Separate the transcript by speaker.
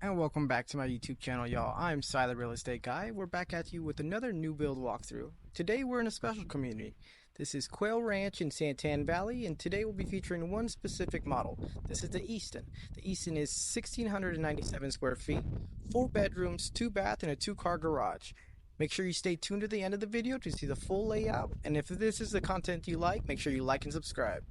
Speaker 1: And welcome back to my YouTube channel, y'all. I'm Cy the Real Estate Guy. We're back at you with another new build walkthrough. Today we're in a special community. This is Quail Ranch in Santan Valley, and today we'll be featuring one specific model. This is the Easton. The Easton is 1,697 square feet, 4 bedrooms, 2 bath, and a 2-car garage. Make sure you stay tuned to the end of the video to see the full layout, and if this is the content you like, make sure you like and subscribe.